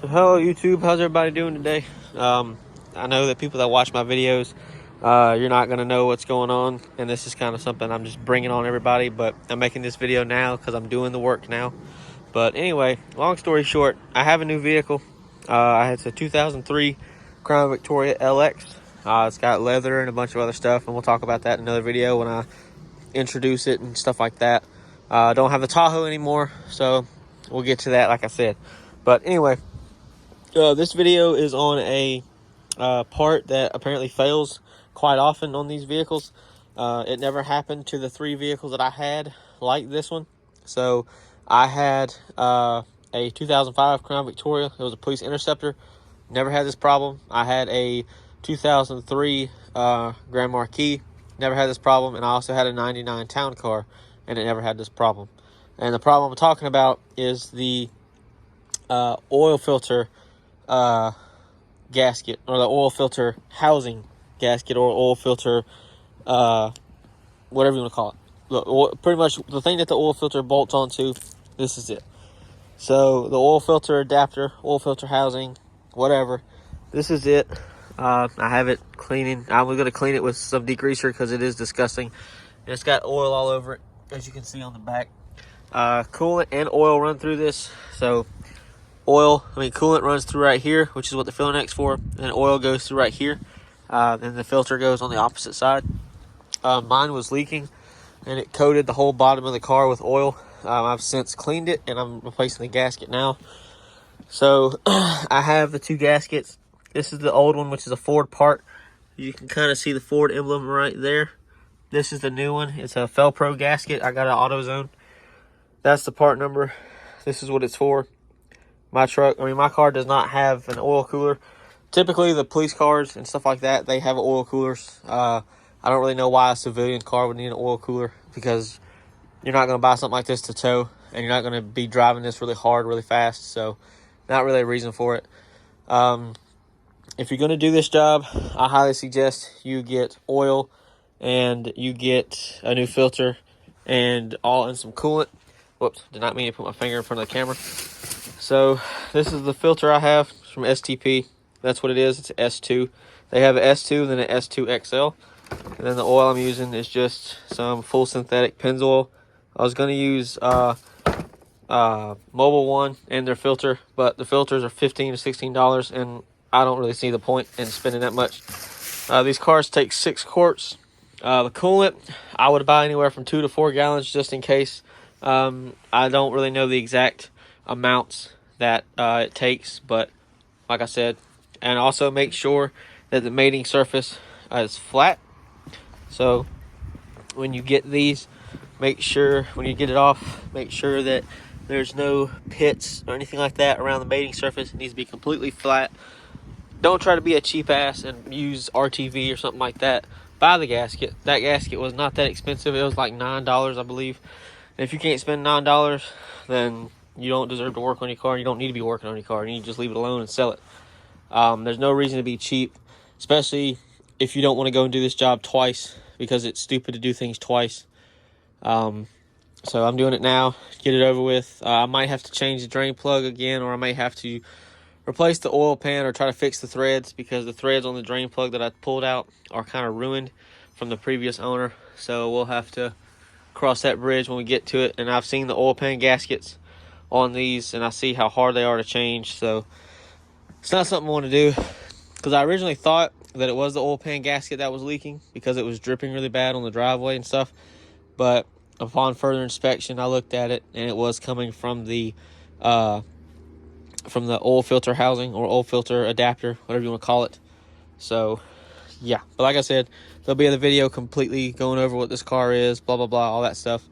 So hello YouTube, how's everybody doing today? I know that people that watch my videos, you're not going to know what's going on, and this is kind of something I'm just bringing on everybody, but I'm making this video now because I'm doing the work now. But anyway, long story short, I have a new vehicle. It's a 2003 Crown Victoria LX. It's got leather and a bunch of other stuff, and we'll talk about that in another video when I introduce it and stuff like that. I don't have the Tahoe anymore, so we'll get to that like I said. But anyway, this video is on a part that apparently fails quite often on these vehicles. It never happened to the three vehicles that I had like this one. So I had a 2005 Crown Victoria. It was a police interceptor. Never had this problem. I had a 2003 Grand Marquis. Never had this problem. And I also had a 99 Town Car, and it never had this problem. And the problem I'm talking about is the oil filter gasket, or the oil filter housing gasket, or oil filter whatever you want to call it. Look, pretty much the thing that the oil filter bolts onto, this is it. So the oil filter adapter, oil filter housing, whatever, this is it. I have it cleaning. I'm going to clean it with some degreaser because it is disgusting, and it's got oil all over it, as you can see on the back. Coolant and oil run through this. So coolant runs through right here, which is what the filter neck's for, and oil goes through right here. Then the filter goes on the opposite side. Mine was leaking, and it coated the whole bottom of the car with oil. I've since cleaned it, and I'm replacing the gasket now. So I have the two gaskets. This is the old one, which is a Ford part. You can kind of see the Ford emblem right there. This is the new one. It's a Felpro gasket. I got an AutoZone. That's the part number. This is what it's for. My car does not have an oil cooler. Typically, the police cars and stuff like that, they have oil coolers. I don't really know why a civilian car would need an oil cooler, because you're not going to buy something like this to tow, and you're not going to be driving this really hard, really fast. So, not really a reason for it. If you're going to do this job, I highly suggest you get oil, and you get a new filter, and some coolant. Whoops, did not mean to put my finger in front of the camera. So this is the filter I have from STP. That's what it is. It's S2. They have an S2 and then an S2 XL. And then the oil I'm using is just some full synthetic Pennzoil. I was going to use Mobile One and their filter, but the filters are $15 to $16, and I don't really see the point in spending that much. These cars take 6 quarts. The coolant, I would buy anywhere from 2 to 4 gallons just in case. I don't really know the exact amounts that it takes, but like I said, and also make sure that the mating surface is flat. So when you get these, make sure when you get it off, make sure that there's no pits or anything like that around the mating surface. It needs to be completely flat. Don't try to be a cheap ass and use RTV or something like that. Buy the gasket. That gasket was not that expensive. It was like $9, I believe. And if you can't spend $9, then you don't deserve to work on your car. You don't need to be working on your car. You need to just leave it alone and sell it. There's no reason to be cheap, especially if you don't want to go and do this job twice, because it's stupid to do things twice. So I'm doing it now. Get it over with. I might have to change the drain plug again, or I may have to replace the oil pan or try to fix the threads, because the threads on the drain plug that I pulled out are kind of ruined from the previous owner. So we'll have to cross that bridge when we get to it. And I've seen the oil pan gaskets on these, and I see how hard they are to change. So it's not something I want to do, because I originally thought that it was the oil pan gasket that was leaking because it was dripping really bad on the driveway and stuff. But upon further inspection, I looked at it, and it was coming from the oil filter housing, or oil filter adapter, whatever you want to call it. So yeah, but like I said, there'll be a video completely going over what this car is, blah blah blah, all that stuff.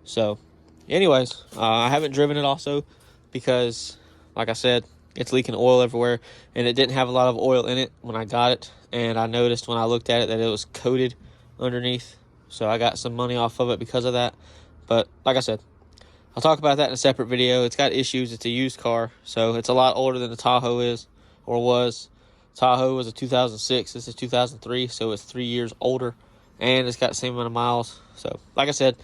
So anyways, I haven't driven it also because, like I said, it's leaking oil everywhere, and it didn't have a lot of oil in it when I got it, and I noticed when I looked at it that it was coated underneath. So I got some money off of it because of that. But like I said, I'll talk about that in a separate video. It's got issues. It's a used car, so it's a lot older than the Tahoe is, or was. Tahoe was a 2006. This is 2003, so it's 3 years older, and it's got the same amount of miles. So like I said,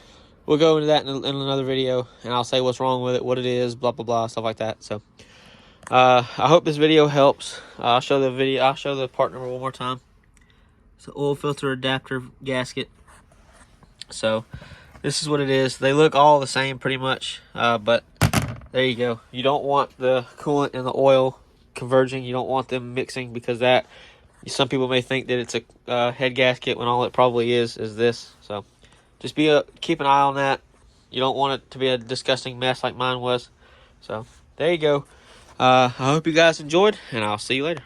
we'll go into that in another video, and I'll say what's wrong with it, what it is, blah blah blah, stuff like that. So I hope this video helps. I'll show the part number one more time. It's an oil filter adapter gasket. So this is what it is. They look all the same pretty much, but there you go. You don't want the coolant and the oil converging. You don't want them mixing, because that, some people may think that it's a head gasket when all it probably is this. So just keep an eye on that. You don't want it to be a disgusting mess like mine was. So there you go. I hope you guys enjoyed, and I'll see you later.